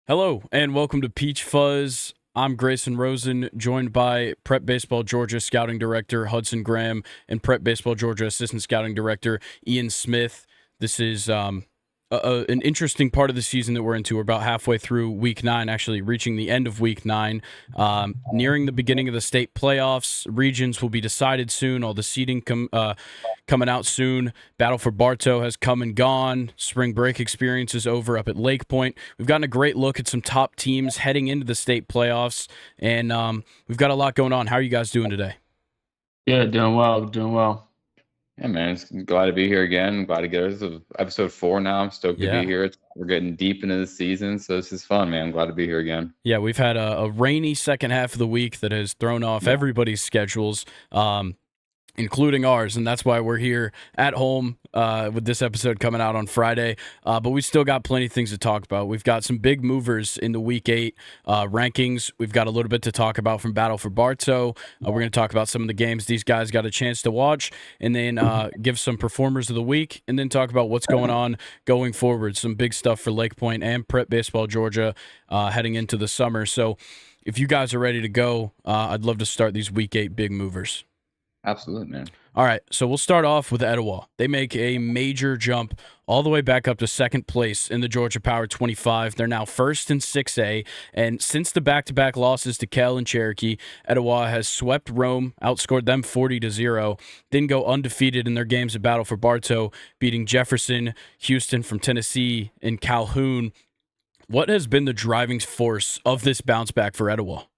Hello and welcome to PeachFuzz. I'm Grayson Rosen, joined by Prep Baseball Georgia Scouting Director Hudson Graham and Prep Baseball Georgia Assistant Scouting Director Ian Smith. This is an interesting part of the season that we're into. We're about halfway through Week 9, actually reaching the end of Week 9, nearing the beginning of the state playoffs. Regions will be decided soon. All the seeding coming out soon. Battle for Bartow has come and gone. Spring break experience is over up at Lakepoint. We've gotten a great look at some top teams heading into the state playoffs, and we've got a lot going on. How are you guys doing today? Yeah, doing well, doing well. Yeah, man, it's glad to be here again. Glad to get us to episode 4 now. I'm stoked to be Yeah. here. We're getting deep into the season, so this is fun, man. Glad to be here again. Yeah, we've had a rainy second half of the week that has thrown off Yeah. everybody's schedules. Including ours, and that's why we're here at home with this episode coming out on Friday. But we still got plenty of things to talk about. We've got some big movers in the Week 8 rankings. We've got a little bit to talk about from Battle for Bartow. We're going to talk about some of the games these guys got a chance to watch, and then give some performers of the week, and then talk about what's going on going forward. Some big stuff for Lakepoint and Prep Baseball Georgia heading into the summer. So if you guys are ready to go, I'd love to start these Week 8 big movers. Absolutely, man. All right, so we'll start off with Etowah. They make a major jump all the way back up to second place in the Georgia Power 25. They're now first in 6A, and since the back-to-back losses to Kell and Cherokee, Etowah has swept Rome, outscored them 40-0, then go undefeated in their games at Battle for Bartow, beating Jefferson, Houston from Tennessee, and Calhoun. What has been the driving force of this bounce back for Etowah?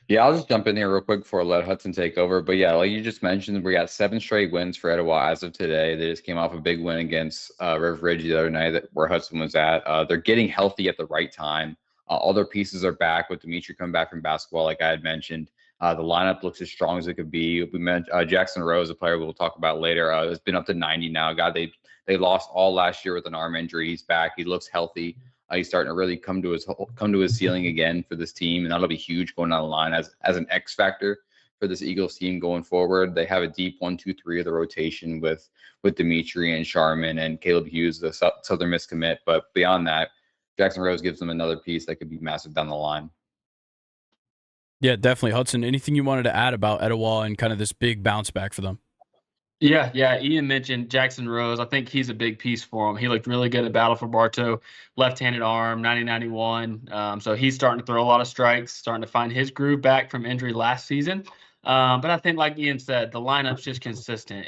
Yeah, I'll just jump in here real quick before I let Hudson take over. But yeah, like you just mentioned, we got 7 straight wins for Etowah as of today. They just came off a big win against River Ridge the other night, where Hudson was at. They're getting healthy at the right time. All their pieces are back with Dimitri coming back from basketball, like I had mentioned. The lineup looks as strong as it could be. We mentioned Jackson Rose, a player we'll talk about later, has been up to 90 now. God, they lost all last year with an arm injury. He's back. He looks healthy. He's starting to really come to his ceiling again for this team, and that'll be huge going down the line as an X factor for this Eagles team going forward. They have a deep 1-2-3 of the rotation with Dimitri and Sharman and Caleb Hughes, the Southern Miss commit. But beyond that, Jackson Rose gives them another piece that could be massive down the line. Yeah, definitely. Hudson, anything you wanted to add about Etowah and kind of this big bounce back for them? Yeah. Ian mentioned Jackson Rose. I think he's a big piece for him. He looked really good at Battle for Bartow, left-handed arm, 90-91. So he's starting to throw a lot of strikes, starting to find his groove back from injury last season. But I think, like Ian said, the lineup's just consistent.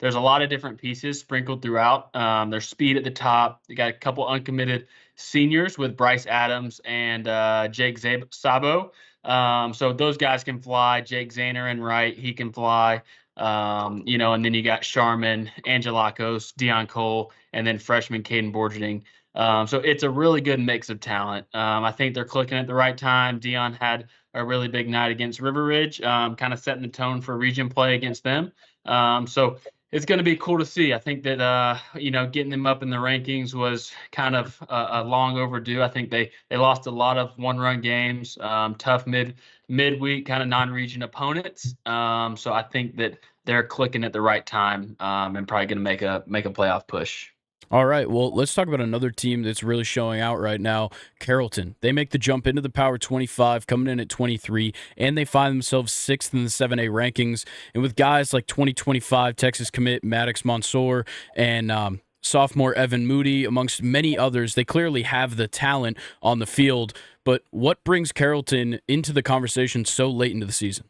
There's a lot of different pieces sprinkled throughout. There's speed at the top. You got a couple uncommitted seniors with Bryce Adams and Jake Sabo. So those guys can fly. Jake Zahner and right, he can fly. And then you got Sharman, Angelakos, Deion Cole, and then freshman Caden Borgening. So it's a really good mix of talent. I think they're clicking at the right time. Deion had a really big night against River Ridge, kind of setting the tone for region play against them. So it's going to be cool to see. I think that getting them up in the rankings was kind of a long overdue. I think they lost a lot of one-run games, tough midweek kind of non-region opponents. So I think that they're clicking at the right time, and probably going to make a playoff push. All right, well, let's talk about another team that's really showing out right now, Carrollton. They make the jump into the Power 25, coming in at 23, and they find themselves 6th in the 7A rankings. And with guys like 2025 Texas commit Maddox Mansour and sophomore Evan Moody, amongst many others, they clearly have the talent on the field. But what brings Carrollton into the conversation so late into the season?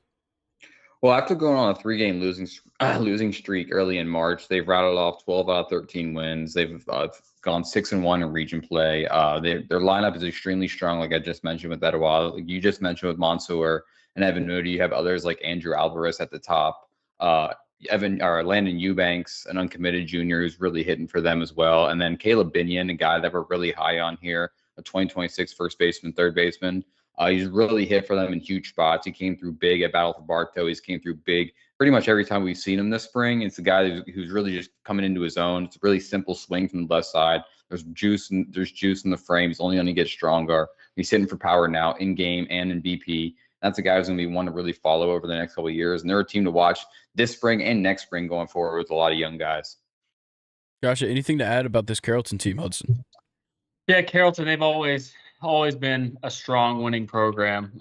Well, after going on a 3-game losing streak early in March, they've rattled off 12 out of 13 wins. They've gone 6-1 in region play. Their lineup is extremely strong, like I just mentioned with Etowah. Like you just mentioned with Mansour and Evan Moody, you have others like Andrew Alvarez at the top. Landon Eubanks, an uncommitted junior who's really hitting for them as well. And then Caleb Binion, a guy that we're really high on here, a 2026 first baseman, third baseman. He's really hit for them in huge spots. He came through big at Battle for Bartow. He's came through big pretty much every time we've seen him this spring. It's a guy who's really just coming into his own. It's a really simple swing from the left side. There's juice in the frame. He's only going to get stronger. He's hitting for power now in game and in BP. That's a guy who's going to be one to really follow over the next couple of years. And they're a team to watch this spring and next spring going forward with a lot of young guys. Gotcha. Anything to add about this Carrollton team, Hudson? Yeah, Carrollton, they've always been a strong winning program.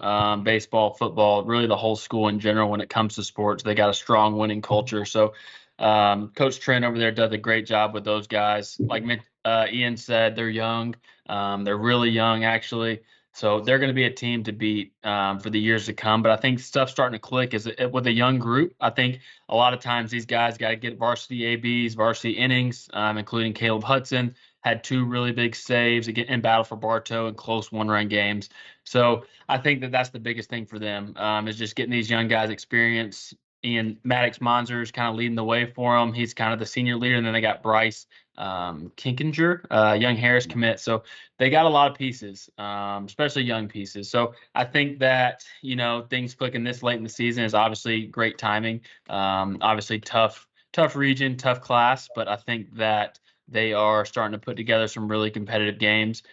Baseball, football, really the whole school in general. When it comes to sports, they got a strong winning culture. So, Coach Trent over there does a great job with those guys. Like Ian said, they're young. They're really young, actually. So they're going to be a team to beat for the years to come. But I think stuff's starting to click with a young group. I think a lot of times these guys got to get varsity ABs, varsity innings, including Caleb Hudson had two really big saves again in battle for Bartow and close one-run games. So I think that's the biggest thing for them is just getting these young guys experience. Ian Maddox Monzer is kind of leading the way for them. He's kind of the senior leader, and then they got Bryce Kinkinger, young Harris commit. So they got a lot of pieces, especially young pieces. So I think that things clicking this late in the season is obviously great timing. Obviously tough region, tough class, but I think that they are starting to put together some really competitive games,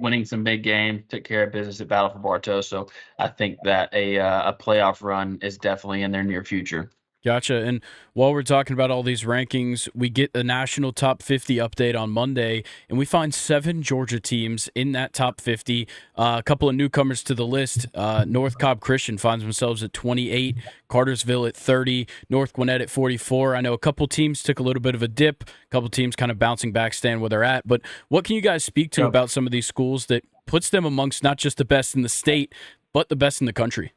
winning some big games, took care of business at Battle for Bartow. So I think that a playoff run is definitely in their near future. Gotcha. And while we're talking about all these rankings, we get the national top 50 update on Monday, and we find 7 Georgia teams in that top 50. A couple of newcomers to the list. North Cobb Christian finds themselves at 28, Cartersville at 30, North Gwinnett at 44. I know a couple teams took a little bit of a dip, a couple teams kind of bouncing back, staying where they're at. But what can you guys speak to about some of these schools that puts them amongst not just the best in the state, but the best in the country?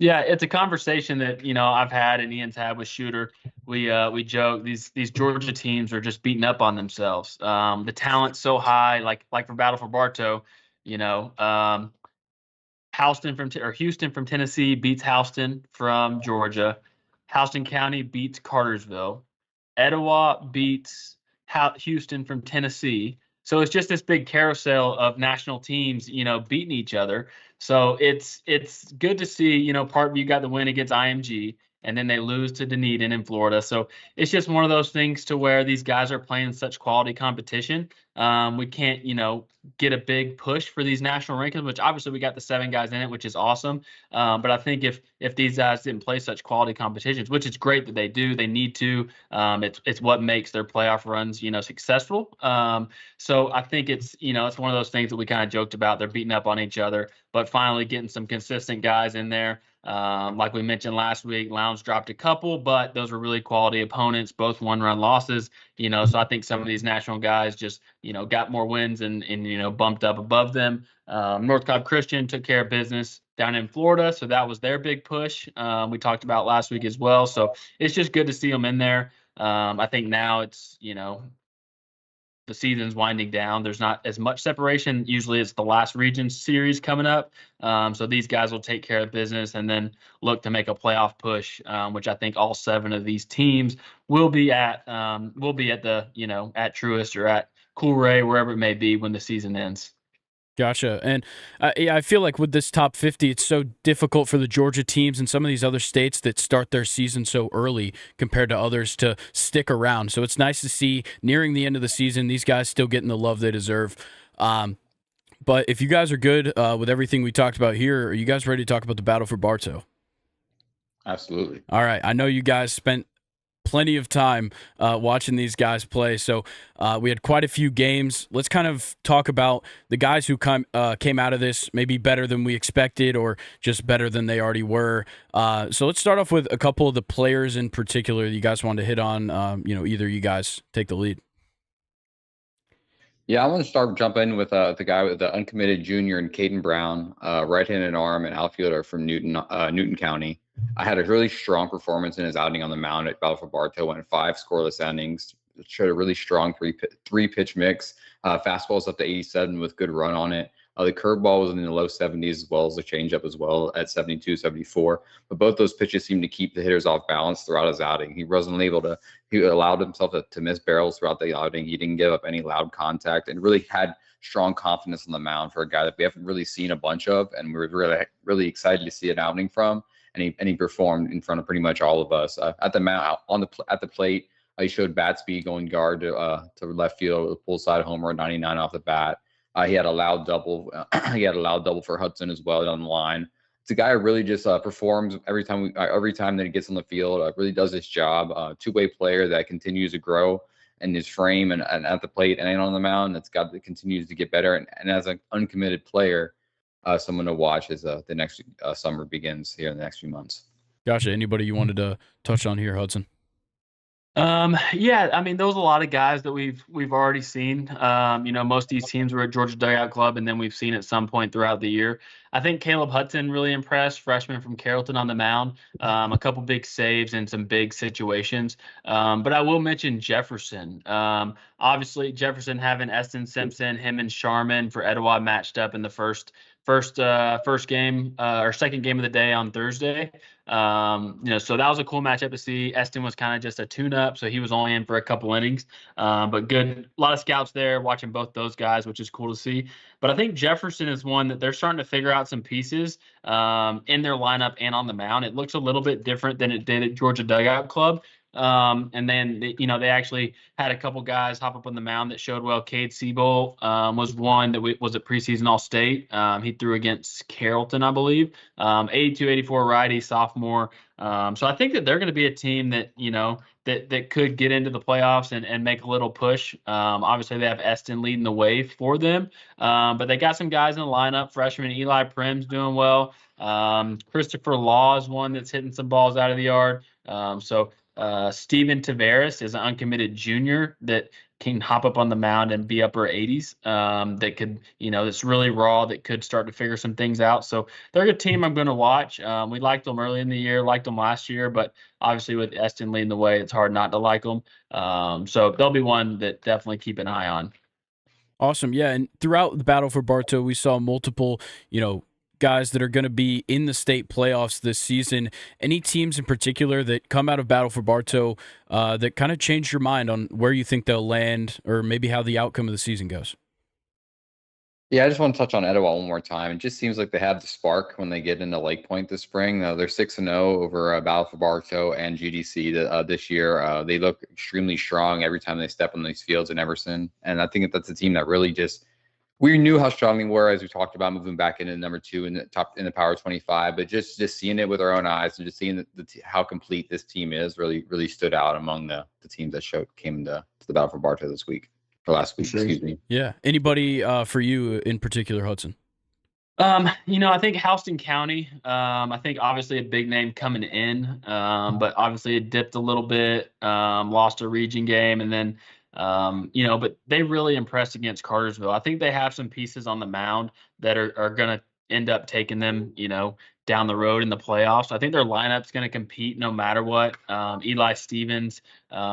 Yeah, it's a conversation that I've had and Ian's had with Shooter. We joke these Georgia teams are just beating up on themselves. The talent's so high, like for Battle for Bartow, Houston from Tennessee beats Houston from Georgia. Houston County beats Cartersville. Etowah beats Houston from Tennessee. So it's just this big carousel of national teams, beating each other. So it's good to see, Parkview got the win against IMG, and then they lose to Dunedin in Florida. So it's just one of those things to where these guys are playing such quality competition. We can't, get a big push for these national rankings, which obviously we got the 7 guys in it, which is awesome. But I think if these guys didn't play such quality competitions, which is great that they do, they need to. It's what makes their playoff runs, successful. So I think it's one of those things that we kind of joked about. They're beating up on each other, but finally getting some consistent guys in there. Like we mentioned last week, Lowndes dropped a couple, but those were really quality opponents, both one-run losses. So I think some of these national guys just, got more wins and bumped up above them. North Cobb Christian took care of business down in Florida, so that was their big push. We talked about last week as well. So it's just good to see them in there. I think now it's, the season's winding down. There's not as much separation. Usually it's the last region series coming up. So these guys will take care of business and then look to make a playoff push, which I think all 7 of these teams will be at the, at Truist or at Coolray, wherever it may be when the season ends. Gotcha. And I feel like with this top 50, it's so difficult for the Georgia teams and some of these other states that start their season so early compared to others to stick around. So it's nice to see nearing the end of the season, these guys still getting the love they deserve. But if you guys are good with everything we talked about here, are you guys ready to talk about the Battle for Bartow? Absolutely. All right. I know you guys spent plenty of time watching these guys play. So we had quite a few games. Let's kind of talk about the guys who came out of this maybe better than we expected or just better than they already were. So let's start off with a couple of the players in particular you guys wanted to hit on. Either you guys take the lead. Yeah, I want to jump in with the guy with the uncommitted junior and Caden Brown, right-handed arm and outfielder from Newton County. I had a really strong performance in his outing on the mound at Battle for Bartow. Went 5 scoreless innings. Showed a really strong three pitch mix. Fastball's up to 87 with good run on it. The curveball was in the low 70s as well as the changeup as well at 72, 74. But both those pitches seemed to keep the hitters off balance throughout his outing. He wasn't able to. He allowed himself to miss barrels throughout the outing. He didn't give up any loud contact and really had strong confidence on the mound for a guy that we haven't really seen a bunch of, and we were really excited to see an outing from. And he performed in front of pretty much all of us at the mound at the plate. He showed bat speed going guard to left field, pull side homer, 99 off the bat. He had a loud double. He had a loud double for Hudson as well on the line. It's a guy who really just performs every time that he gets on the field. Really does his job. Two-way player that continues to grow. and his frame and at the plate and on the mound. That continues to get better. And as an uncommitted player, someone to watch as the next summer begins here in the next few months. Gotcha. Anybody you wanted to touch on here, Hudson? Yeah, I mean, there was a lot of guys that we've already seen. Most of these teams were at Georgia Dugout Club, and then we've seen at some point throughout the year. I think Caleb Hudson really impressed, freshman from Carrollton on the mound. A couple big saves in some big situations. But I will mention Jefferson. Obviously, Jefferson having Eston Simpson, him and Sharman for Etowah matched up in the first game or second game of the day on Thursday. So that was a cool matchup to see. Eston was kind of just a tune-up, so he was only in for a couple innings. But good, a lot of scouts there watching both those guys, which is cool to see. But I think Jefferson is one that they're starting to figure out some pieces in their lineup and on the mound. It looks a little bit different than it did at Georgia Dugout Club. And then, they actually had a couple guys hop up on the mound that showed well. Cade Siebel was one that was at preseason All-State. He threw against Carrollton, I believe. 82, 84 righty, sophomore. So I think that they're going to be a team that, that could get into the playoffs and make a little push. Obviously, they have Eston leading the way for them. But they got some guys in the lineup. Freshman Eli Prim's doing well. Christopher Law is one that's hitting some balls out of the yard. Steven Tavares is an uncommitted junior that can hop up on the mound and be upper 80s. That could, that's really raw, that could start to figure some things out. So they're a good team I'm going to watch. We liked them early in the year, liked them last year, but obviously with Eston leading the way, it's hard not to like them. So they'll be one that definitely keep an eye on. Awesome. Yeah. And throughout the battle for Bartow, we saw multiple, guys that are going to be in the state playoffs this season. Any teams in particular that come out of Battle for Bartow that kind of changed your mind on where you think they'll land or maybe how the outcome of the season goes? Yeah, I just want to touch on Etowah one more time. It just seems like they have the spark when they get into Lakepoint this spring. They're 6-0 over Battle for Bartow and GDC this year. They look extremely strong every time they step on these fields in Everson. And I think that's a team that really we knew how strong they were, as we talked about, moving back into number 2 in the Power 25. But just seeing it with our own eyes and just seeing how complete this team is really stood out among the teams that came to the Battle for Bartow this week or last week. Sure. Excuse me. Yeah. Anybody for you in particular, Hudson? I think Houston County. I think obviously a big name coming in, but obviously it dipped a little bit. Lost a region game, and then. But they really impressed against Cartersville. I think they have some pieces on the mound that are going to end up taking them, down the road in the playoffs. I think their lineup's going to compete no matter what. Eli Stevens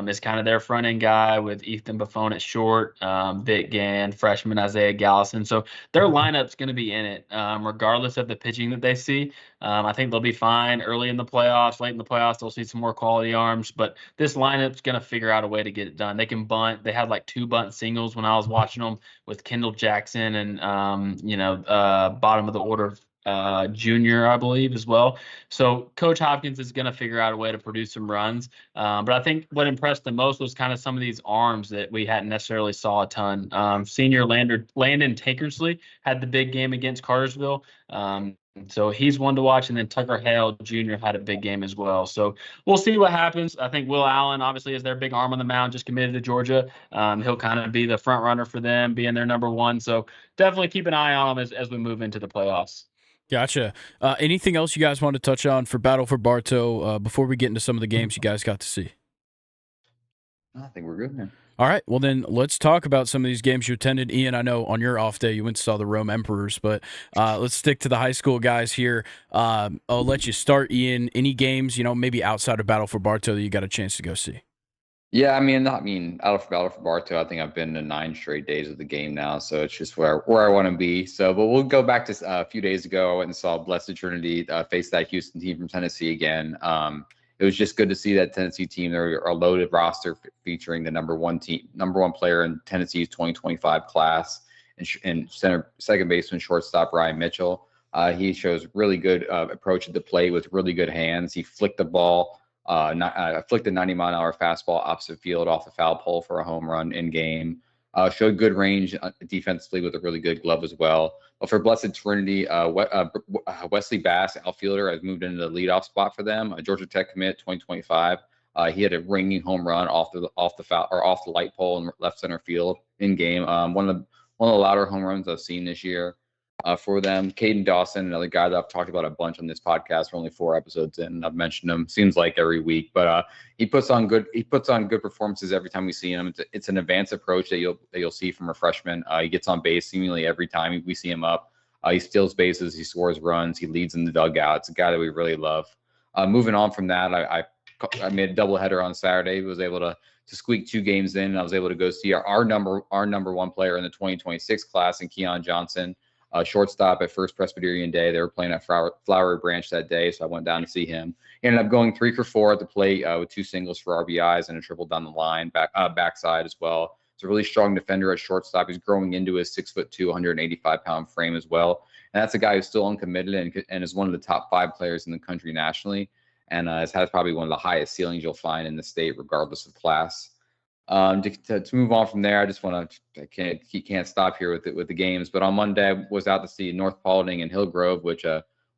is kind of their front end guy with Ethan Buffon at short, Vic Gann, freshman Isaiah Gallison. So their lineup's going to be in it, regardless of the pitching that they see. I think they'll be fine early in the playoffs. Late in the playoffs, they'll see some more quality arms. But this lineup's going to figure out a way to get it done. They can bunt. They had like 2 bunt singles when I was watching them with Kendall Jackson and, bottom of the order junior, I believe, as well. So Coach Hopkins is going to figure out a way to produce some runs. But I think what impressed the most was kind of some of these arms that we hadn't necessarily saw a ton. Senior Landon Tankersley had the big game against Cartersville. So he's one to watch. And then Tucker Hale Jr. had a big game as well. So we'll see what happens. I think Will Allen, obviously, is their big arm on the mound, just committed to Georgia. He'll kind of be the front runner for them, being their number 1. So definitely keep an eye on him as we move into the playoffs. Gotcha. Anything else you guys want to touch on for Battle for Bartow before we get into some of the games you guys got to see? I think we're good, man. All right. Well, then let's talk about some of these games you attended. Ian, I know on your off day you went and saw the Rome Emperors, but let's stick to the high school guys here. I'll let you start, Ian. Any games, maybe outside of Battle for Bartow that you got a chance to go see? Yeah, out of Battle for Bartow, I think I've been to 9 straight days of the game now, so it's just where I want to be. So, but we'll go back to a few days ago. I went and saw Blessed Trinity face that Houston team from Tennessee again. It was just good to see that Tennessee team. They're a loaded roster featuring the number one player in Tennessee's 2025 class, and second baseman, shortstop Ryan Mitchell. He shows really good approach at the plate with really good hands. He flicked the ball. Flicked a 90-mile-an-hour fastball opposite field off the foul pole for a home run in game. Showed good range defensively with a really good glove as well. But for Blessed Trinity, Wesley Bass, outfielder, has moved into the leadoff spot for them. Georgia Tech commit 2025. He had a ringing home run off the foul or off the light pole in left center field in game. One of the louder home runs I've seen this year for them. Caden Dawson, another guy that I've talked about a bunch on this podcast. We're only 4 episodes in, and I've mentioned him. Seems like every week, but he puts on good performances every time we see him. It's an advanced approach that you'll see from a freshman. He gets on base seemingly every time we see him up. He steals bases, he scores runs, he leads in the dugout. It's a guy that we really love. Moving on from that, I made a doubleheader on Saturday. Was able to squeak 2 games in, and I was able to go see our number 1 player in the 2026 class in Keon Johnson, shortstop at First Presbyterian Day. They were playing at Flowery Branch that day, so I went down to see him. He ended up going 3 for 4 at the plate with 2 singles for RBIs and a triple down the line, backside as well. He's a really strong defender at shortstop. He's growing into his 6'2", 185-pound frame as well. And that's a guy who's still uncommitted and is one of the top 5 players in the country nationally, and has probably one of the highest ceilings you'll find in the state, regardless of class. To move on from there, I just want to can't stop here with the games. But on Monday, I was out to see North Paulding and Hillgrove, which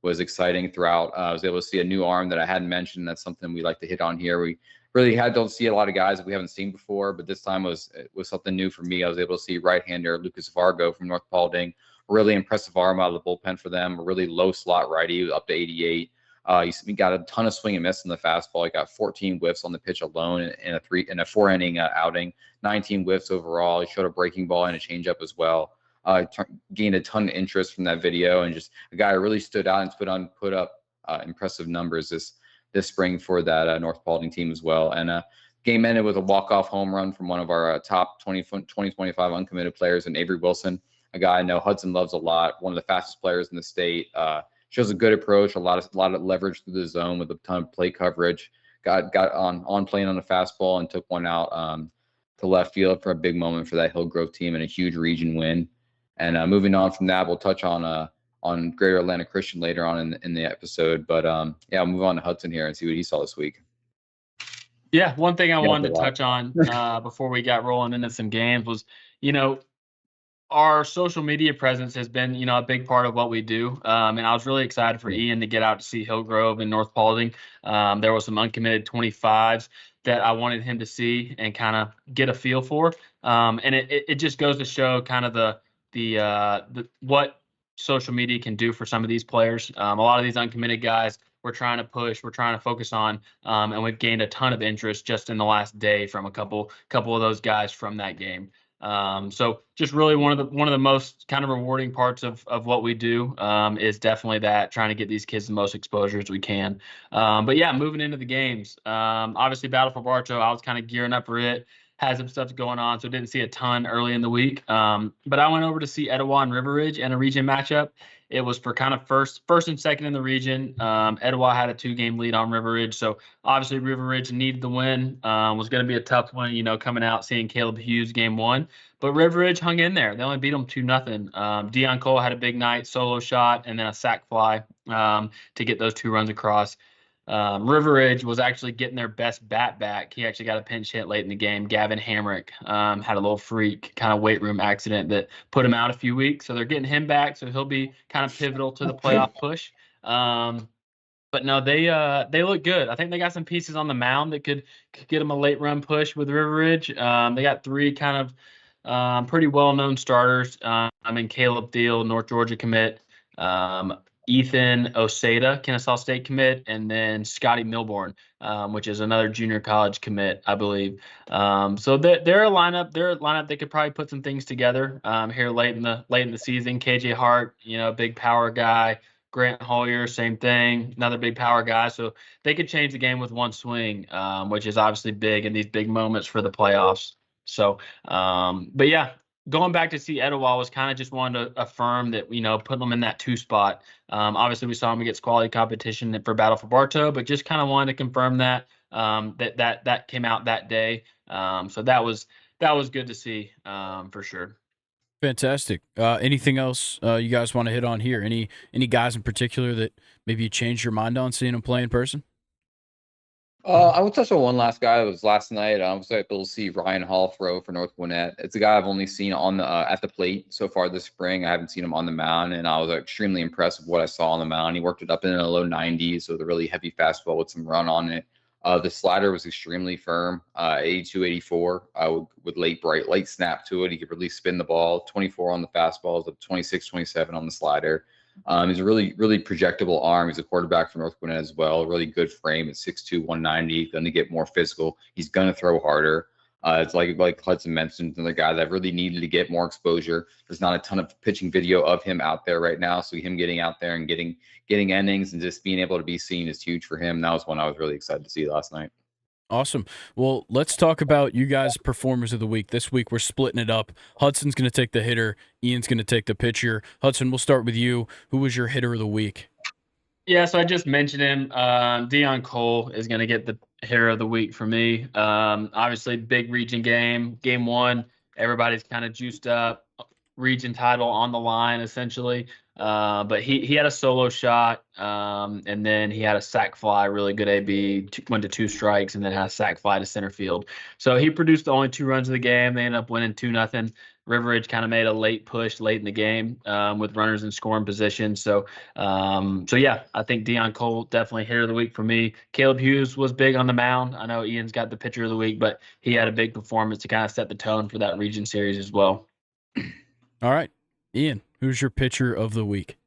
was exciting throughout. I was able to see a new arm that I hadn't mentioned. That's something we like to hit on here. We really don't see a lot of guys that we haven't seen before, but this time was something new for me. I was able to see right-hander Lucas Vargo from North Paulding, a really impressive arm out of the bullpen for them, a really low slot righty, up to 88. He got a ton of swing and miss in the fastball. He got 14 whiffs on the pitch alone in a 4-inning outing, 19 whiffs overall. He showed a breaking ball and a changeup as well. Gained a ton of interest from that video, and just a guy who really stood out and put up impressive numbers this spring for that North Paulding team as well. And game ended with a walk-off home run from one of our top 2025 uncommitted players, in Avery Wilson, a guy I know Hudson loves a lot, one of the fastest players in the state. Shows a good approach, a lot of leverage through the zone with a ton of play coverage. Got on playing on the fastball and took one out to left field for a big moment for that Hillgrove team and a huge region win. And moving on from that, we'll touch on Greater Atlanta Christian later on in the episode. But I'll move on to Hudson here and see what he saw this week. Yeah, one thing I wanted to touch on before we got rolling into some games was, our social media presence has been, a big part of what we do. And I was really excited for Ian to get out to see Hillgrove and North Paulding. There was some uncommitted 25s that I wanted him to see and kind of get a feel for. And it just goes to show kind of the what social media can do for some of these players. A lot of these uncommitted guys we're trying to push, we're trying to focus on, and we've gained a ton of interest just in the last day from a couple of those guys from that game. So just really one of the most kind of rewarding parts of what we do is definitely that, trying to get these kids the most exposure as we can. But yeah, moving into the games, obviously Battle for Bartow, I was kind of gearing up for it, had some stuff going on, so didn't see a ton early in the week. But I went over to see Etowah and River Ridge in a region matchup. It was for kind of first and second in the region. Etowah had a 2-game lead on River Ridge, so obviously River Ridge needed the win. Was going to be a tough one, coming out seeing Caleb Hughes game 1. But River Ridge hung in there. They only beat them 2-0. Deion Cole had a big night, solo shot, and then a sac fly to get those 2 runs across. River Ridge was actually getting their best bat back. He actually got a pinch hit late in the game. Gavin Hamrick had a little freak kind of weight room accident that put him out a few weeks. So they're getting him back. So he'll be kind of pivotal to the playoff push. But no, they look good. I think they got some pieces on the mound that could get them a late run push with River Ridge. They got 3 kind of pretty well-known starters. Caleb Thiel, North Georgia commit. Ethan Osada, Kennesaw State commit, and then Scotty Milborn, which is another junior college commit, I believe. So they're a lineup. They could probably put some things together here late in the season. KJ Hart, big power guy. Grant Hoyer, same thing, another big power guy. So they could change the game with one swing, which is obviously big in these big moments for the playoffs. So, but yeah. Going back to see Etowah was kind of just wanted to affirm that, put them in that 2 spot. Obviously, we saw them against quality competition for Battle for Bartow, but just kind of wanted to confirm that that came out that day. So that was good to see for sure. Fantastic. Anything else you guys want to hit on here? Any guys in particular that maybe you changed your mind on seeing them play in person? I will touch on one last guy. It was last night. I was able to see Ryan Hall throw for North Gwinnett. It's a guy I've only seen on the at the plate so far this spring. I haven't seen him on the mound, and I was extremely impressed with what I saw on the mound. He worked it up in the low 90s with a really heavy fastball with some run on it. The slider was extremely firm, 82, 84, with late snap to it. He could really spin the ball, 24 on the fastballs, up 26, 27 on the slider. He's a really, really projectable arm. He's a quarterback for North Gwinnett as well. Really good frame at 6'2", 190. Going to get more physical. He's going to throw harder. It's like Hudson mentioned, another guy that really needed to get more exposure. There's not a ton of pitching video of him out there right now, so him getting out there and getting innings and just being able to be seen is huge for him. That was one I was really excited to see last night. Awesome. Well, let's talk about you guys' performers of the week. This week we're splitting it up. Hudson's going to take the hitter. Ian's going to take the pitcher. Hudson, we'll start with you. Who was your hitter of the week? Yeah, so I just mentioned him. Deion Cole is going to get the hitter of the week for me. Obviously, big region game. Game 1, everybody's kind of juiced up. Region title on the line, essentially. But he had a solo shot, and then he had a sac fly, really good AB, went to 2 strikes, and then had a sac fly to center field. So he produced the only 2 runs of the game. They ended up winning 2-0. River Ridge kind of made a late push late in the game with runners in scoring position. So yeah, I think Deion Cole definitely hitter of the week for me. Caleb Hughes was big on the mound. I know Ian's got the pitcher of the week, but he had a big performance to kind of set the tone for that region series as well. All right, Ian, who's your pitcher of the week?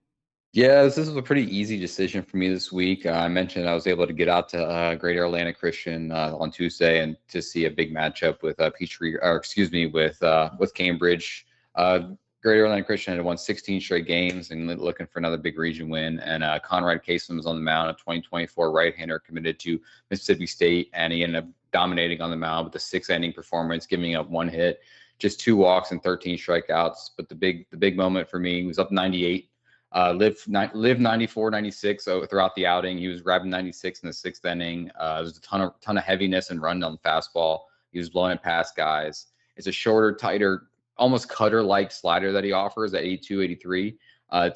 Yeah, this was a pretty easy decision for me this week. I mentioned I was able to get out to Greater Atlanta Christian on Tuesday and to see a big matchup with with Cambridge. Greater Atlanta Christian had won 16 straight games and looking for another big region win. And Conrad Cason was on the mound, a 2024 right-hander committed to Mississippi State, and he ended up dominating on the mound with a 6-inning performance, giving up 1 hit, just 2 walks and 13 strikeouts. But the big moment for me, he was up 98. Lived 94, 96 throughout the outing. He was grabbing 96 in the 6th inning. There was a ton of heaviness and run down the fastball. He was blowing it past guys. It's a shorter, tighter, almost cutter-like slider that he offers at 82, 83.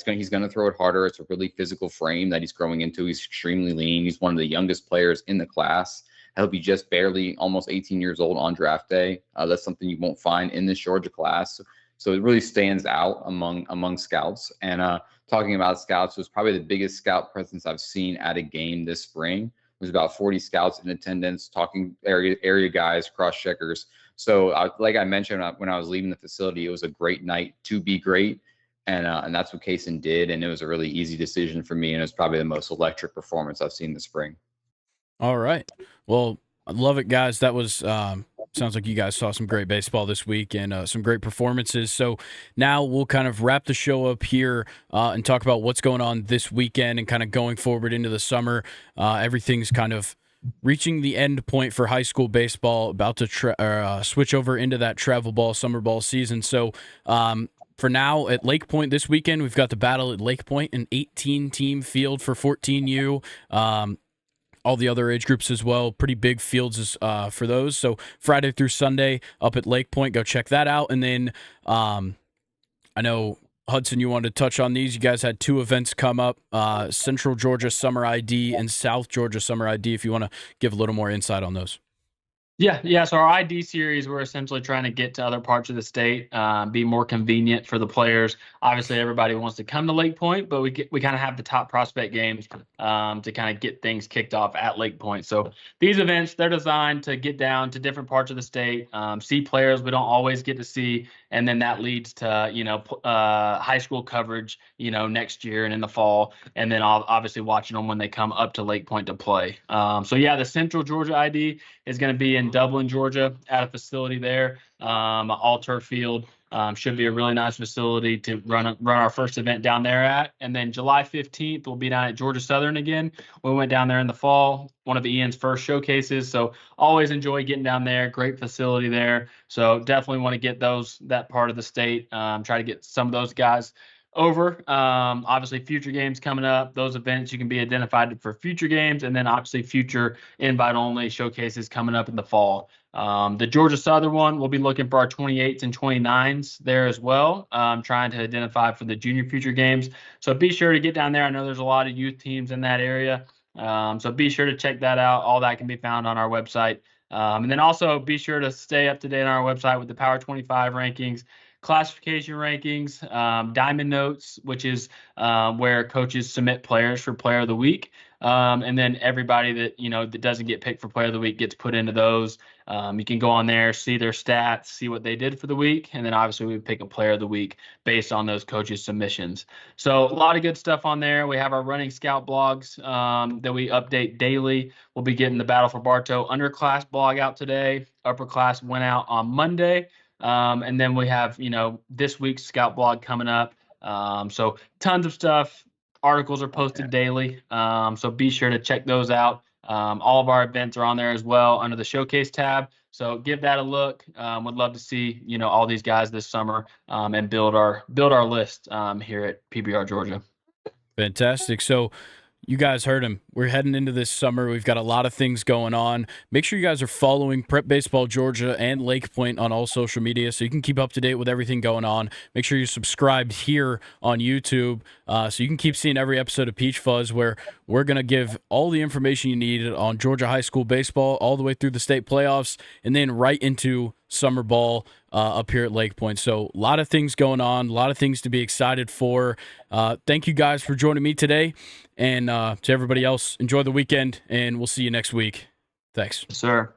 He's going to throw it harder. It's a really physical frame that he's growing into. He's extremely lean. He's one of the youngest players in the class. He'll be just barely almost 18 years old on draft day. That's something you won't find in this Georgia class. So it really stands out among scouts. And talking about scouts, it was probably the biggest scout presence I've seen at a game this spring. It was about 40 scouts in attendance, talking area guys, cross-checkers. So like I mentioned when I was leaving the facility, it was a great night to be great. And that's what Cason did. And it was a really easy decision for me. And it was probably the most electric performance I've seen this spring. All right. Well, I love it, guys. That was sounds like you guys saw some great baseball this week and some great performances. So now we'll kind of wrap the show up here and talk about what's going on this weekend and kind of going forward into the summer. Everything's kind of reaching the end point for high school baseball, about to switch over into that travel ball, summer ball season. So for now, at Lakepoint this weekend, we've got the battle at Lakepoint, an 18-team field for 14U. All the other age groups as well. Pretty big fields for those. So Friday through Sunday up at Lakepoint, go check that out. And then I know, Hudson, you wanted to touch on these. You guys had 2 events come up, Central Georgia Summer ID and South Georgia Summer ID, if you want to give a little more insight on those. Yeah. So our ID series, we're essentially trying to get to other parts of the state, be more convenient for the players. Obviously, everybody wants to come to Lakepoint, but we kind of have the top prospect games to kind of get things kicked off at Lakepoint. So these events, they're designed to get down to different parts of the state, see players we don't always get to see, and then that leads to high school coverage next year and in the fall, and then obviously watching them when they come up to Lakepoint to play. So yeah, the Central Georgia ID is going to be in Dublin, Georgia, at a facility there, all turf field. Should be a really nice facility to run our first event down there at. And then July 15th, we'll be down at Georgia Southern again. We went down there in the fall, one of Ian's first showcases. So always enjoy getting down there. Great facility there. So definitely want to get that part of the state, try to get some of those guys over. Obviously, future games coming up. Those events you can be identified for future games, and then obviously future invite-only showcases coming up in the fall. The Georgia Southern one, we'll be looking for our 28s and 29s there as well, trying to identify for the junior future games. So be sure to get down there. I know there's a lot of youth teams in that area. So be sure to check that out. All that can be found on our website. And then also be sure to stay up to date on our website with the Power 25 rankings, classification rankings, Diamond Notes, which is where coaches submit players for Player of the Week. And then everybody that, that doesn't get picked for player of the week gets put into those. You can go on there, see their stats, see what they did for the week. And then obviously we pick a player of the week based on those coaches' submissions. So a lot of good stuff on there. We have our running scout blogs that we update daily. We'll be getting the Battle for Bartow underclass blog out today. Upper class went out on Monday. And then we have, this week's scout blog coming up. So tons of stuff. Articles are posted daily. So be sure to check those out. All of our events are on there as well under the showcase tab. So give that a look. Would love to see, all these guys this summer and build our list here at PBR Georgia. Fantastic. So you guys heard him. We're heading into this summer. We've got a lot of things going on. Make sure you guys are following Prep Baseball Georgia and Lakepoint on all social media so you can keep up to date with everything going on. Make sure you're subscribed here on YouTube so you can keep seeing every episode of PeachFuzz, where we're going to give all the information you need on Georgia high school baseball all the way through the state playoffs and then right into summer ball up here at Lakepoint. So a lot of things going on, a lot of things to be excited for. Thank you guys for joining me today. And to everybody else, enjoy the weekend, and we'll see you next week. Thanks. Yes, sir.